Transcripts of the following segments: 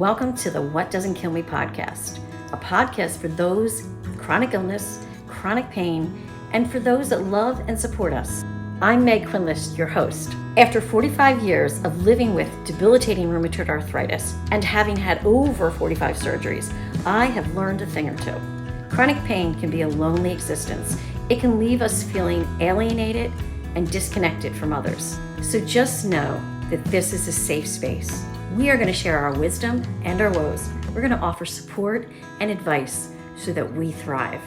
Welcome to the What Doesn't Kill Me podcast, a podcast for those with chronic illness, chronic pain, and for those that love and support us. I'm Meg Quinlish, your host. After 45 years of living with debilitating rheumatoid arthritis and having had over 45 surgeries, I have learned a thing or two. Chronic pain can be a lonely existence. It can leave us feeling alienated and disconnected from others. So just know that this is a safe space. We are going to share our wisdom and our woes. We're going to offer support and advice so that we thrive.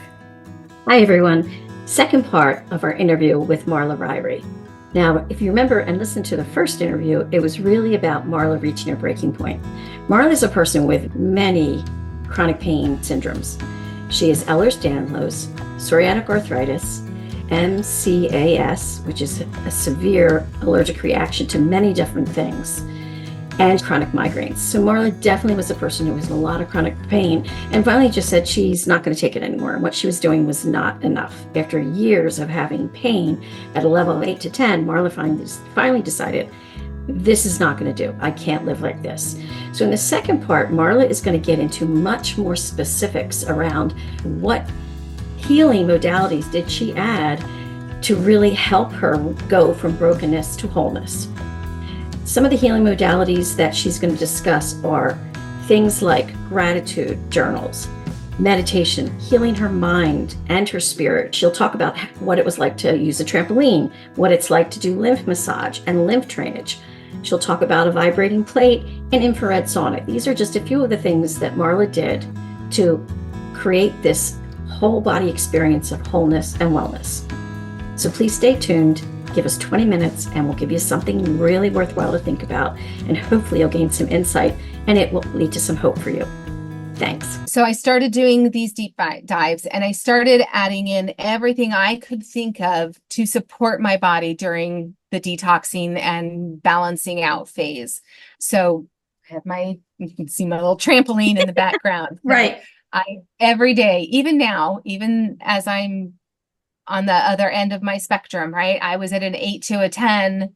Hi, everyone. Second part of our interview with Marla Ririe. Now, if you remember and listened to the first interview, it was really about Marla reaching her breaking point. Marla is a person with many chronic pain syndromes. She has Ehlers Danlos, psoriatic arthritis, MCAS, which is a severe allergic reaction to many different things, and chronic migraines. So Marla definitely was a person who was in a lot of chronic pain and finally just said she's not going to take it anymore. And what she was doing was not enough. After years of having pain at a level of 8 to 10, Marla finally decided, this is not going to do. I can't live like this. So in the second part, Marla is going to get into much more specifics around what healing modalities did she add to really help her go from brokenness to wholeness. Some of the healing modalities that she's going to discuss are things like gratitude journals, meditation, healing her mind and her spirit. She'll talk about what it was like to use a trampoline, what it's like to do lymph massage and lymph drainage. She'll talk about a vibrating plate and infrared sauna. These are just a few of the things that Marla did to create this whole body experience of wholeness and wellness. So please stay tuned. Give us 20 minutes and we'll give you something really worthwhile to think about. And hopefully you'll gain some insight and it will lead to some hope for you. Thanks. So I started doing these deep dives and I started adding in everything I could think of to support my body during the detoxing and balancing out phase. So I have you can see my little trampoline in the background. Right. Every day, even now, even as I'm on the other end of my spectrum, right? I was at an 8 to a 10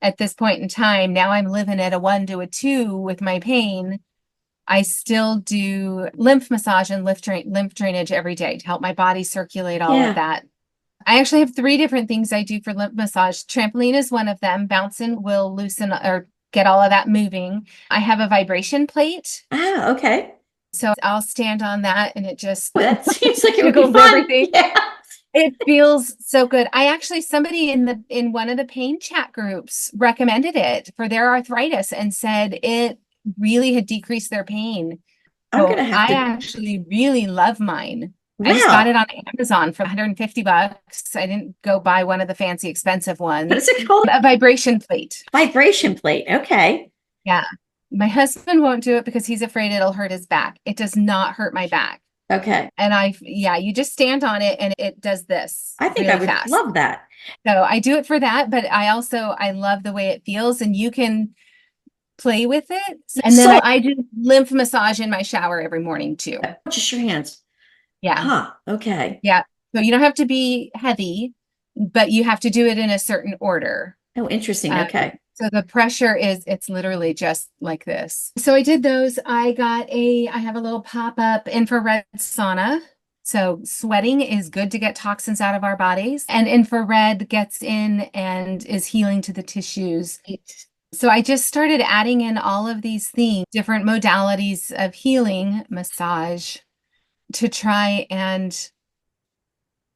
at this point in time. Now I'm living at a 1 to a 2 with my pain. I still do lymph massage and lymph drainage every day to help my body circulate all of that. I actually have 3 different things I do for lymph massage. Trampoline is one of them. Bouncing will loosen or get all of that moving. I have a vibration plate. Ah, okay. So I'll stand on that and it just that seems like it would be fun. Everything. Yeah. It feels so good. Somebody in one of the pain chat groups recommended it for their arthritis and said it really had decreased their pain. I actually really love mine. Wow. I just got it on Amazon for $150. I didn't go buy one of the fancy expensive ones. What is it called? A vibration plate. Vibration plate. Okay. Yeah. My husband won't do it because he's afraid it'll hurt his back. It does not hurt my back. Okay. And you just stand on it and it does this. I think really I would love that. So I do it for that, but I love the way it feels and you can play with it. And then I do lymph massage in my shower every morning too. Just your hands. Yeah. Huh. Okay. Yeah. So you don't have to be heavy, but you have to do it in a certain order. Oh, interesting. Okay. So the pressure it's literally just like this. So I did those. I have a little pop-up infrared sauna. So sweating is good to get toxins out of our bodies, and infrared gets in and is healing to the tissues. So I just started adding in all of these things, different modalities of healing, massage, to try and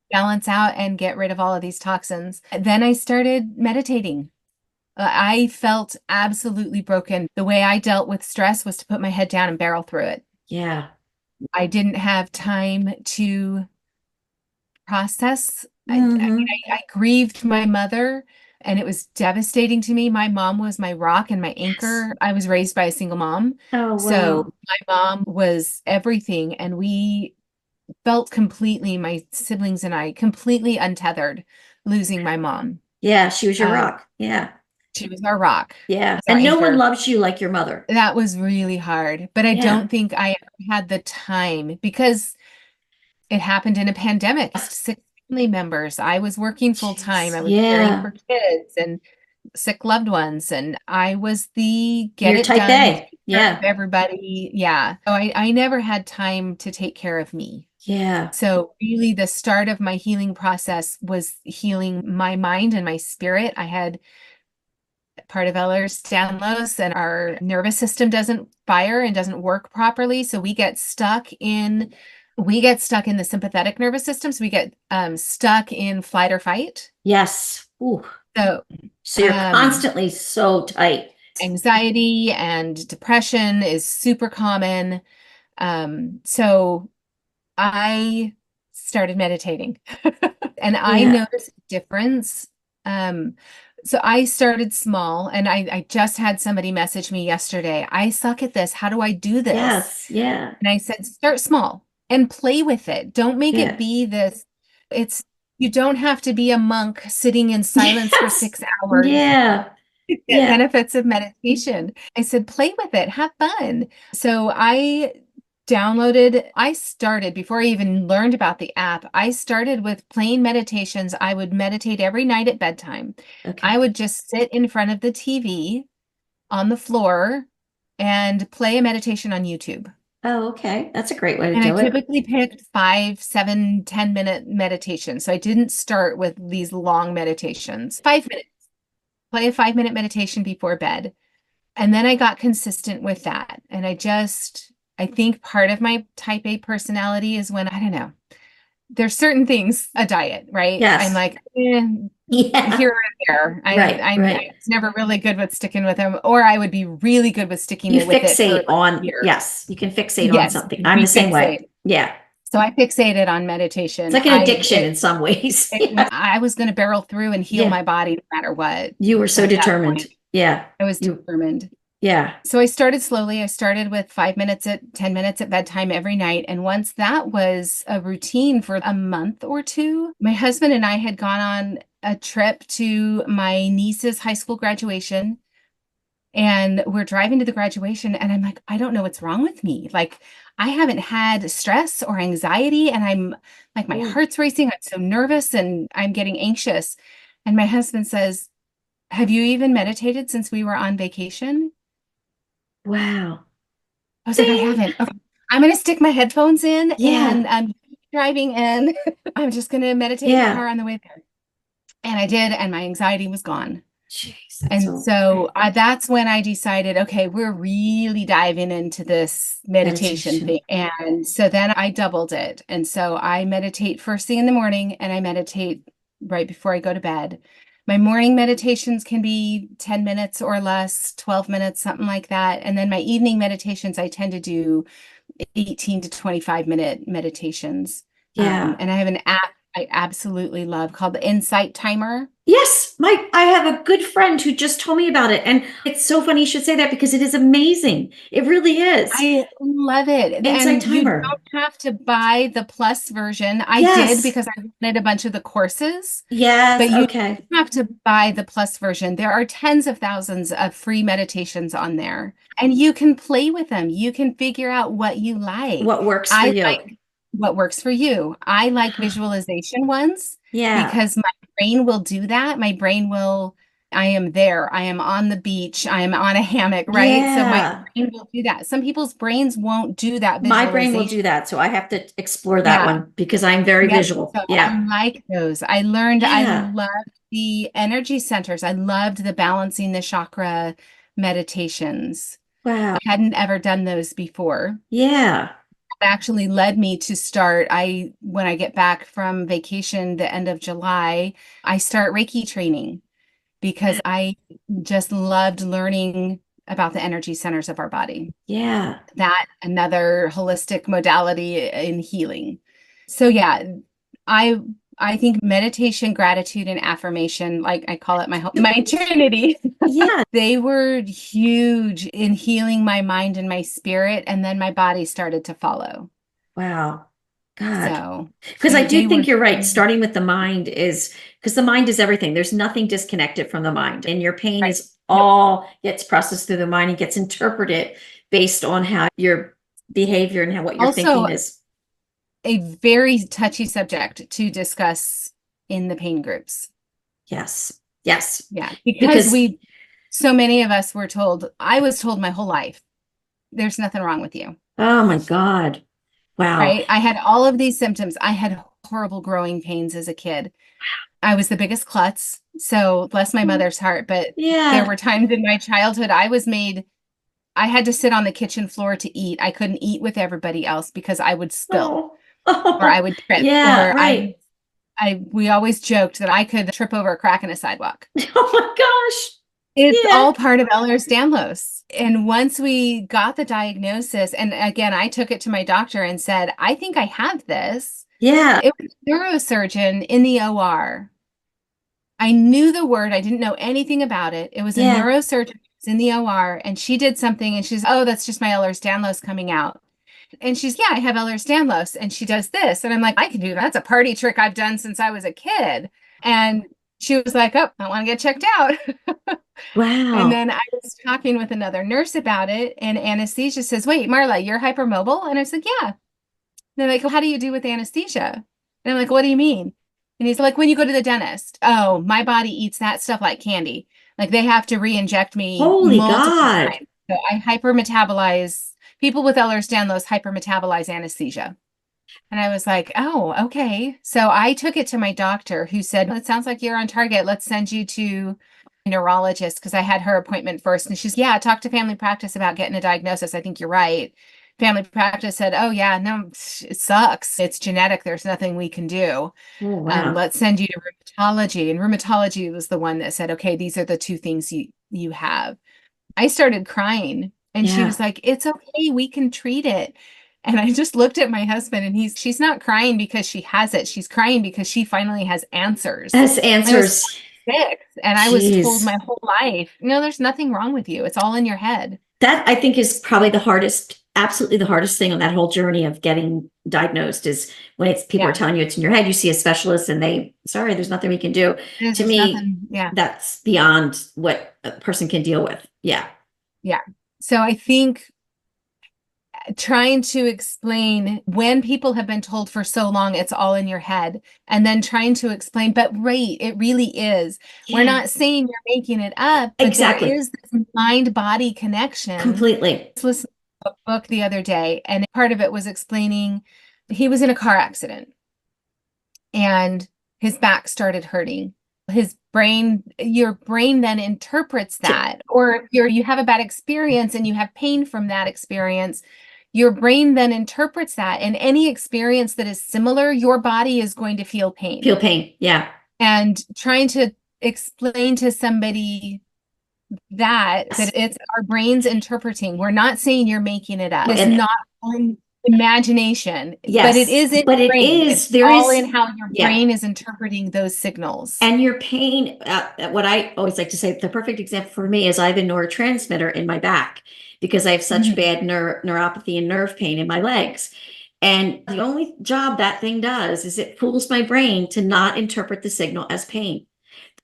balance out and get rid of all of these toxins. Then I started meditating. I felt absolutely broken. The way I dealt with stress was to put my head down and barrel through it. Yeah. I didn't have time to process. Mm-hmm. I grieved my mother and it was devastating to me. My mom was my rock and my anchor. Yes. I was raised by a single mom. Oh, wow. So my mom was everything. And we felt my siblings and I, completely untethered losing my mom. Yeah, she was your rock. Yeah. She was our rock. Yeah. And no one loves you like your mother. That was really hard. But I don't think I ever had the time because it happened in a pandemic. 6 family members. I was working full time. I was caring for kids and sick loved ones, and I was the get You're it type done, A. take care of Yeah. everybody. Yeah. So I never had time to take care of me. Yeah. So really the start of my healing process was healing my mind and my spirit. I had part of Ehlers Danlos, and our nervous system doesn't fire and doesn't work properly. So we get stuck in the sympathetic nervous system. So we get stuck in flight or fight. Yes. Ooh. So So you're um, constantly so tight. anxiety and depression is super common. So I started meditating and I Yeah. noticed a difference. Um, so I started small, and I just had somebody message me yesterday. I suck at this. How do I do this? Yes. Yeah. And I said, start small and play with it. Don't make it Yeah. be this. It's, you don't have to be a monk sitting in silence for Yes. 6 hours Yeah. to get Yeah. benefits of meditation. I said, play with it, have fun. So I started before I even learned about the app. I started with plain meditations. I would meditate every night at bedtime. I Okay. would just sit in front of the TV on the floor and play a meditation on YouTube. Oh, okay. That's a great way to And I do it. typically picked 5, 7, 10-minute meditations. So I didn't start with these long meditations. 5 minutes, play a 5-minute meditation before bed. And then I got consistent with that. And I think part of my type A personality is when, I don't know, there's certain things, a diet, right? I'm Yes. like, Yeah. here and there. Right. I Right. was never really good with sticking with them, or I would be really good with You with it for fixate like a on, year. yes, you can fixate on Yes, something. I'm the we same way. fixate. Yeah. So I fixated on It's meditation. like an addiction in some ways. Yeah. I was going to barrel through and heal Yeah. my body no matter what You were so at that determined. point. Yeah. I was You, determined. yeah. So I started slowly. I started with 5 minutes 10 minutes at bedtime every night. And once that was a routine for a month or two, my husband and I had gone on a trip to my niece's high school graduation. And we're driving to the graduation, and I'm like, I don't know what's wrong with me. Like, I haven't had stress or anxiety, and I'm like, my Ooh. heart's racing. I'm so nervous and I'm getting anxious. And my husband says, have you even meditated since we were on vacation? Wow. I was like, I Ding. haven't. Okay. I'm going to stick my headphones in Yeah. and I'm driving in. I'm just going to meditate in the Yeah. car on the way there. And I did, and my anxiety was gone. Jeez, that's And so so great. that's when I decided, okay, we're really diving into this meditation Meditation. thing. And so then I doubled it. And so I meditate first thing in the morning, and I meditate right before I go to bed. My morning meditations can be 10 minutes or less, 12 minutes, something like that. And then my evening meditations, I tend to do 18 to 25-minute meditations. Yeah. And I have an app I absolutely love called the Insight Timer. Yes, I have a good friend who just told me about it. And it's so funny you should say that because it is amazing. It really is. I love it. Insight And you timer. don't have to buy the plus version. I did Yes. because I wanted a bunch of the courses, Yes. but you Okay. don't have to buy the plus version. There are tens of thousands of free meditations on there, and you can play with them. You can figure out what you like. What works for I you? like what works for you. I like visualization ones Yeah. because my brain will do that. I am there. I am on the beach. I am on a hammock, right? So my Yeah. brain will do that. Some people's brains won't do that My brain will visualization. do that. So I have to explore that Yeah. one because I'm very Yep. visual. So I Yeah. like those. I Yeah. loved the energy centers. I loved the balancing the chakra meditations. Wow. I hadn't ever done those before. Yeah. It actually led me to start. When I get back from vacation, the end of July, I start Reiki training because I just loved learning about the energy centers of our body. Yeah. That another holistic modality in healing. So yeah, I I think meditation, gratitude, and affirmation, like I call it my trinity, Yeah. they were huge in healing my mind and my spirit, and then my body started to follow. Wow. God. So Because I do they were think you're right. Starting with the mind is because the mind is everything. There's nothing disconnected from the mind. And your pain right. is Yep. all gets processed through the mind and gets interpreted based on how your behavior and how what you're Also, thinking is. a very touchy subject to discuss in the pain groups. Yes. Yes. Yeah. Because Because, so many of us were told, I was told my whole life, there's nothing wrong with you. oh my God. Wow. Right. I had all of these symptoms. I had horrible growing pains as a kid. I was the biggest klutz. So bless my mother's heart. But there Yeah. were times in my childhood I had to sit on the kitchen floor to eat. I couldn't eat with everybody else because I would spill Oh. or I Oh. would trip Yeah, or right. we always joked that I could trip over a crack in a sidewalk. Oh my gosh. It's Yeah. all part of Ehlers Danlos. And once we got the diagnosis, and again, I took it to my doctor and said, I think I have this. Yeah. It was a neurosurgeon in the OR. I knew the word, I didn't know anything about it. It was a Yeah. neurosurgeon in the OR, and she did something, and she's, oh, that's just my Ehlers Danlos coming out. And she's, yeah, I have Ehlers Danlos, and she does this. And I'm like, I can do that. That's a party trick I've done since I was a kid. And she was like, oh, I want to get checked out. And Wow. then I was talking with another nurse about it, and anesthesia says, wait, Marla, you're hypermobile? And I said, yeah. And they're like, well, how do you do with anesthesia? And I'm like, what do you mean? And he's like, when you go to the dentist, oh, my body eats that stuff like candy. Like they have to re-inject me Holy multiple God. times. So I hypermetabolize, people with Ehlers-Danlos hypermetabolize anesthesia. And I was like, oh, okay. So I took it to my doctor who said, it sounds like you're on target. Let's send you to a neurologist because I had her appointment first. And she's, yeah, talk to family practice about getting a diagnosis. I think you're right. Family practice said, oh, yeah, no, it sucks. It's genetic. There's nothing we can do. Oh, wow. Let's send you to rheumatology. And rheumatology was the one that said, okay, these are the two things you have. I started crying and she Yeah. was like, it's okay, we can treat it. And I just looked at my husband and she's not crying because she has it. She's crying because she finally has answers. As I was answers. 6 and I was told Jeez. my whole life, no, there's nothing wrong with you. It's all in your head. That I think is probably the hardest, absolutely the hardest thing on that whole journey of getting diagnosed is when it's people are Yeah. telling you it's in your head, you see a specialist and sorry, there's nothing we can do. There's To just me, nothing. Yeah. that's beyond what a person can deal with. Yeah. Yeah. So I think trying to explain when people have been told for so long it's all in your head and then trying to explain, but right, it really is. We're Yeah. not saying you're making it up, but there Exactly. is this mind-body connection. Completely. I was listening to a book the other day and part of it was explaining he was in a car accident and his back started hurting. Your brain then interprets that, or you have a bad experience and you have pain from that experience. Your brain then interprets that, and any experience that is similar, your body is going to feel pain. Feel pain. Yeah. And trying to explain to somebody that it's our brains interpreting. We're not saying you're making it up. It's And not imagination, yes, but it is in but your it brain. is, It's there all is, in how your yeah. brain is interpreting those signals. And your pain, what I always like to say, the perfect example for me is I have a neurotransmitter in my back because I have such bad neuropathy and nerve pain in my legs. And the only job that thing does is it fools my brain to not interpret the signal as pain.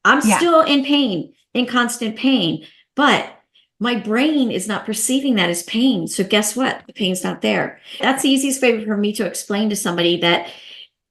I'm still in pain, in constant pain, but my brain is not perceiving that as pain. So guess what? The pain's not there. That's the easiest way for me to explain to somebody that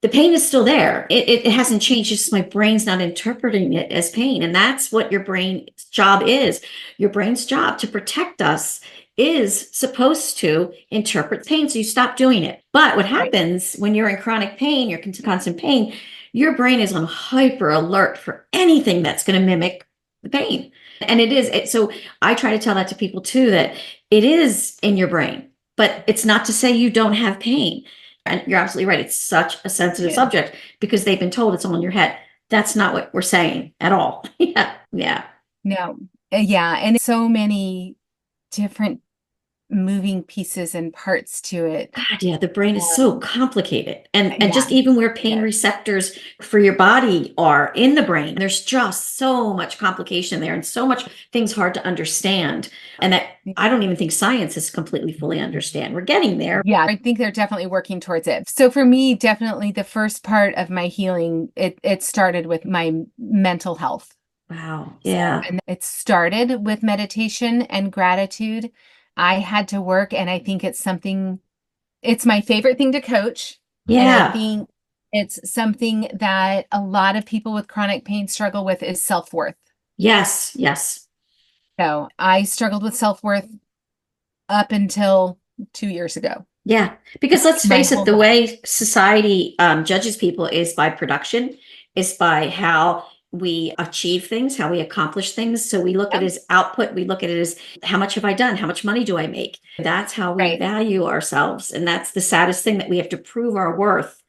the pain is still there. It hasn't changed. It's just my brain's not interpreting it as pain. And that's what your brain's job is. Your brain's job to protect us is supposed to interpret pain. So you stop doing it. But what happens when you're in chronic pain, you're in constant pain, your brain is on hyper alert for anything that's going to mimic the pain. And it is. So I try to tell that to people too, that it is in your brain, but it's not to say you don't have pain. And you're absolutely right. It's such a sensitive subject because they've been told it's all in your head. That's not what we're saying at all. Yeah. Yeah. No. Yeah. And so many different moving pieces and parts to it. God, yeah, the brain is so complicated. And just even where pain receptors for your body are in the brain, there's just so much complication there and so much things hard to understand. And that I don't even think science is completely fully understand. We're getting there. Yeah, I think they're definitely working towards it. So for me, definitely the first part of my healing, it started with my mental health. Wow. Yeah. So, and it started with meditation and gratitude. I had to work, and I think it's my favorite thing to coach. Yeah. And I think It's something that a lot of people with chronic pain struggle with is self-worth. Yes, yes. So I struggled with self-worth up until 2 years ago. Yeah, because let's My face it, whole the life. way society judges people is by production, is by how we achieve things, how we accomplish things. So we look at it Yep. as output. We look at it as how much have I done? How much money do I make? That's how we Right. value ourselves. And that's the saddest thing, that we have to prove our worth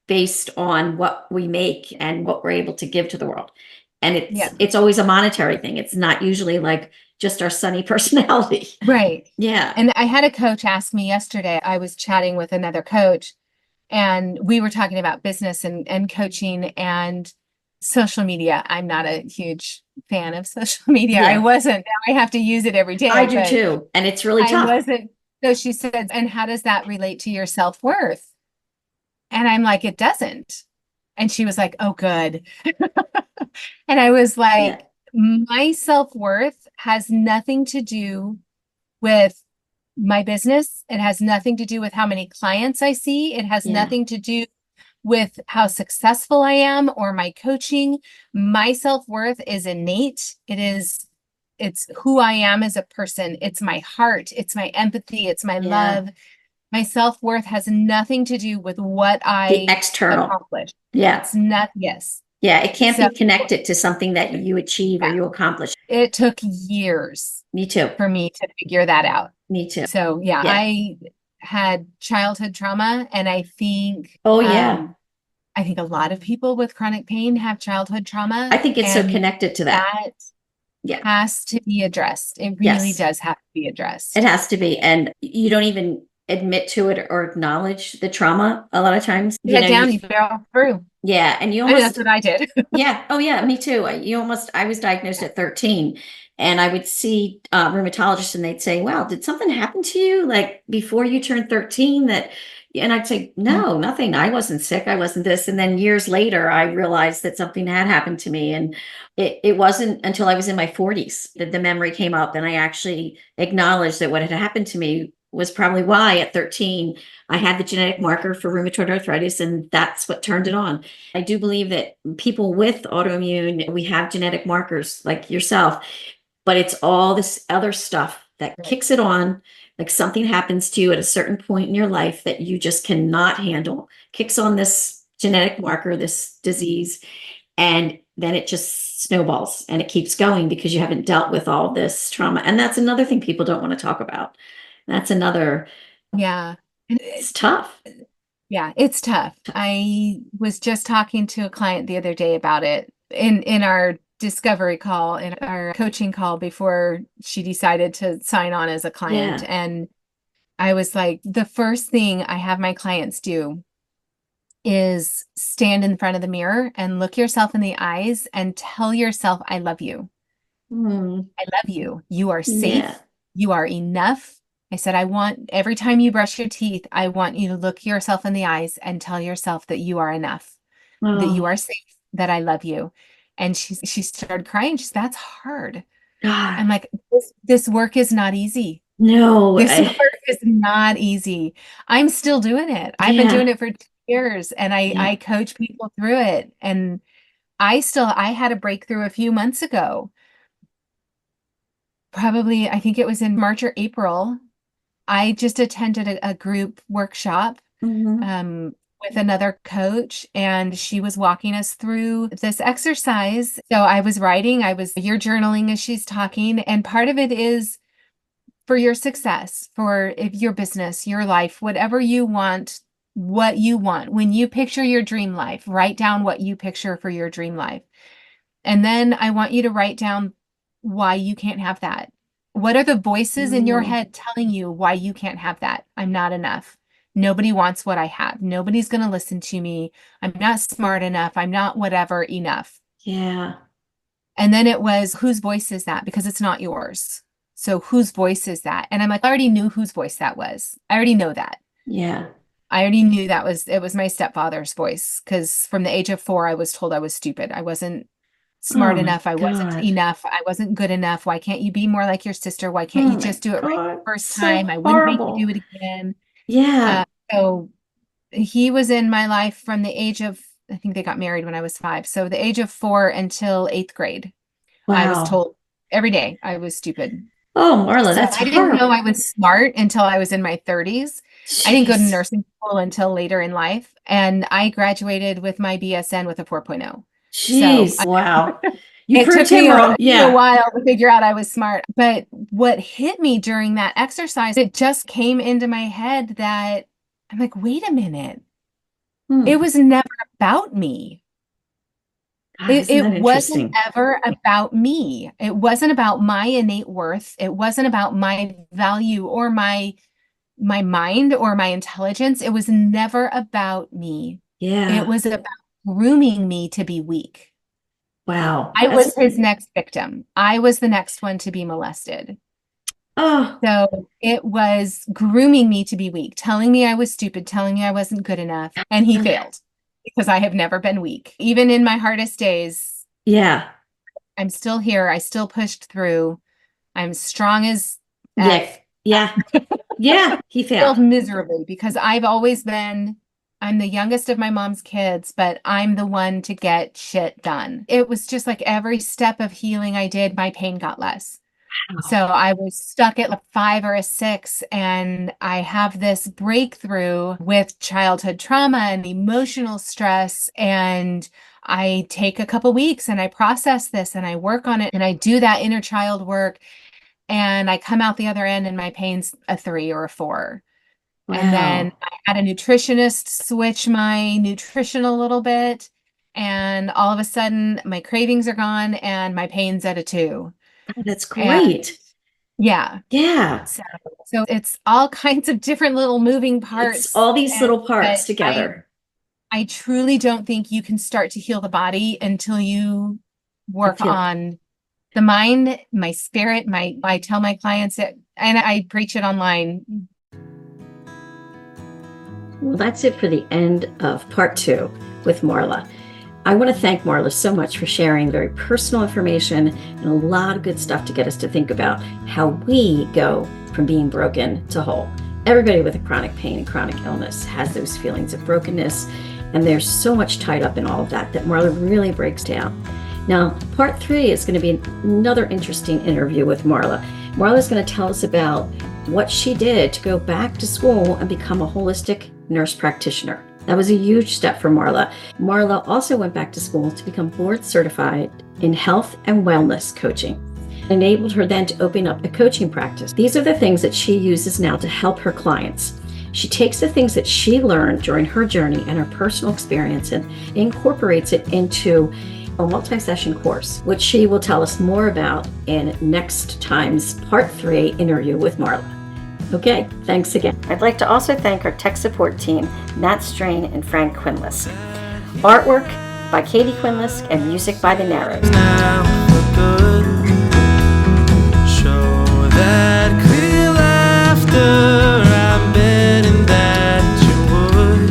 based on what we make and what we're able to give to the world. And Yeah. it's always a monetary thing. It's not usually like just our sunny personality. Right. Yeah. And I had a coach ask me yesterday, I was chatting with another coach and we were talking about business and coaching and social media. I'm not a huge fan of social media. I Yeah. wasn't. Now I have to use it every I day, do but too. And it's really I tough. wasn't. So she said, and how does that relate to your self-worth? And I'm like, it doesn't. And she was like, oh, good. And I was Yeah. like, my self-worth has nothing to do with my business. It has nothing to do with how many clients I see. It has Yeah. nothing to do with how successful I am or my coaching. My self-worth is innate. It's who I am as a person. It's my heart. It's my empathy. It's my Yeah. love. My self-worth has nothing to do with what The I external. accomplish. Yeah. It's not, yes. Yeah. It can't So be connected to something that you achieve or yeah, you accomplish. it took years Me too. for me to figure that out. Me too. So yeah, Yeah. I had childhood trauma, and Oh, yeah. I think a lot of people with chronic pain have childhood trauma, I think it's so and connected to that. that Yeah. has to be addressed. It really Yes. does have to be It addressed. has to be. And you don't even admit to it or acknowledge the trauma a lot of times. You head down, you barrel through. Yeah. And you I mean, that's almost, what I did. yeah. Oh, yeah. Me too. I was diagnosed at 13, and I would see rheumatologists and they'd say, wow, did something happen to you like before you turned 13 that, and I'd say, no, nothing. I wasn't sick. I wasn't this. And then years later, I realized that something had happened to me. And it wasn't until I was in my 40s that the memory came up and I actually acknowledged that what had happened to me was probably why at 13 I had the genetic marker for rheumatoid arthritis, and that's what turned it on. I do believe that people with autoimmune, we have genetic markers like yourself, but it's all this other stuff that Right. kicks it on. Like something happens to you at a certain point in your life that you just cannot handle, kicks on this genetic marker, this disease, and then it just snowballs and it keeps going because you haven't dealt with all this trauma. And that's another thing people don't want to talk about. That's another, Yeah. And it's tough. yeah, it's tough. I was just talking to a client the other day about it in our discovery call, in our coaching call before she decided to sign on as a client. Yeah. And I was like, the first thing I have my clients do is stand in front of the mirror and look yourself in the eyes and tell yourself, I love you. Mm, I love you. You are yeah. safe. You are enough. I said, I want every time you brush your teeth, I want you to look yourself in the eyes and tell yourself that you are enough, that you Oh, are safe, that I love you. And she started crying. She said, that's hard. God. I'm like, this work is not easy. No. This work is not easy. I'm still doing it. I've been doing Yeah. it for 2 years, and Yeah. I coach people through it. And I had a breakthrough a few months ago. Probably, I think it was in March or April. I just attended a group workshop Hmm. with another coach, and she was walking us through this exercise. So I was writing, you're journaling as she's talking, and part of it is for your success, for if your business, your life, whatever you want, what you want. When you picture your dream life, write down what you picture for your dream life. And then I want you to write down why you can't have that. What are the voices in your Mm, head telling you why you can't have that? I'm not enough. Nobody wants what I have. Nobody's going to listen to me. I'm not smart enough. I'm not whatever enough. yeah. And then it was, whose voice is that? Because it's not yours. So whose voice is that? And I'm like, I already knew whose voice that was. I already know that. Yeah. I already knew it was my stepfather's voice, because from the age of 4, I was told I was stupid. I wasn't Oh smart my enough. I wasn't God. enough. I wasn't good enough. Why can't you be more like your sister? Why can't you Oh my just do it right God. the first So time? I wouldn't make you horrible. do it again. Uh, Yeah. so he was in my life from the age of, I think they got married when I was 5. So the age of 4 until 8th grade, I was Wow. told every day I was stupid. Oh, Marla, So that's I didn't know horrible. I was smart until I was in my 30s. I didn't go to Jeez. nursing school until later in life, and I graduated with my BSN with a 4.0. So Jeez. Wow. You it proved took him me wrong. a Yeah. while to figure out I was smart. But what hit me during that exercise, it just came into my head that I'm like, wait a minute. It Hmm. was never about me. God, isn't It that wasn't interesting? ever about me. It wasn't about my innate worth. It wasn't about my value or my mind or my intelligence. It was never about me. It Yeah. was about grooming me to be weak. Wow. I was That's, his next victim. I was the next one to be molested. oh, So it was grooming me to be weak, telling me I was stupid, telling me I wasn't good enough. And he failed because I have never been weak. Even in my hardest days, yeah. I'm still here. I still pushed through. I'm strong as Yeah. F. Yeah. Yeah. He Failed failed. miserably because I'm the youngest of my mom's kids, but I'm the one to get shit done. It was just like every step of healing I did, my pain got less. So Wow. I was stuck at a 5 or a 6, and I have this breakthrough with childhood trauma and emotional stress. And I take a couple weeks and I process this and I work on it and I do that inner child work. And I come out the other end and my pain's a 3 or a 4. And then Wow. I had a nutritionist switch my nutrition a little bit. And all of a sudden, my cravings are gone and my pain's at a 2. Oh, that's And great. yeah, Yeah. so it's all kinds of different little moving It's parts. all these And little parts but together. I truly don't think you can start to heal the body until you I work feel on the mind, my spirit, I tell my clients it, and I preach it online. well, that's it for the end of part 2 with Marla. I want to thank Marla so much for sharing very personal information and a lot of good stuff to get us to think about how we go from being broken to whole. Everybody with a chronic pain and chronic illness has those feelings of brokenness, and there's so much tied up in all of that that Marla really breaks down. Now, part 3 is going to be another interesting interview with Marla. Marla is going to tell us about what she did to go back to school and become a holistic nurse practitioner. That was a huge step for Marla. Marla also went back to school to become board certified in health and wellness coaching. It enabled her then to open up a coaching practice. These are the things that she uses now to help her clients. She takes the things that she learned during her journey and her personal experience and incorporates it into a multi-session course, which she will tell us more about in next time's part 3 interview with Marla. Okay, thanks again. I'd like to also thank our tech support team, Nat Strain and Frank Quinlisk. Artwork by Katie Quinlisk and music by The Narrows. Now for good, show that clear laughter, I'm betting that you would.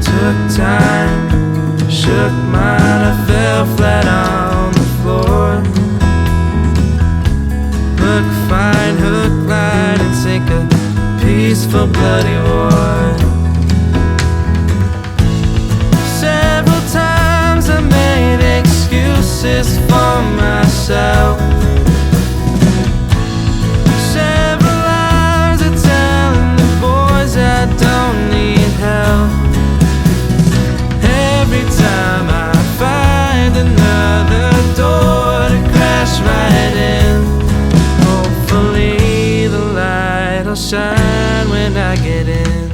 Took time, shook mine, I fell flat on the floor. Look fine, hook, line, and sink a peaceful bloody war. Several times I made excuses for myself. Several lies are telling the boys I don't need help. Every time I find another door to crash right in, hopefully the light will shine when I get in.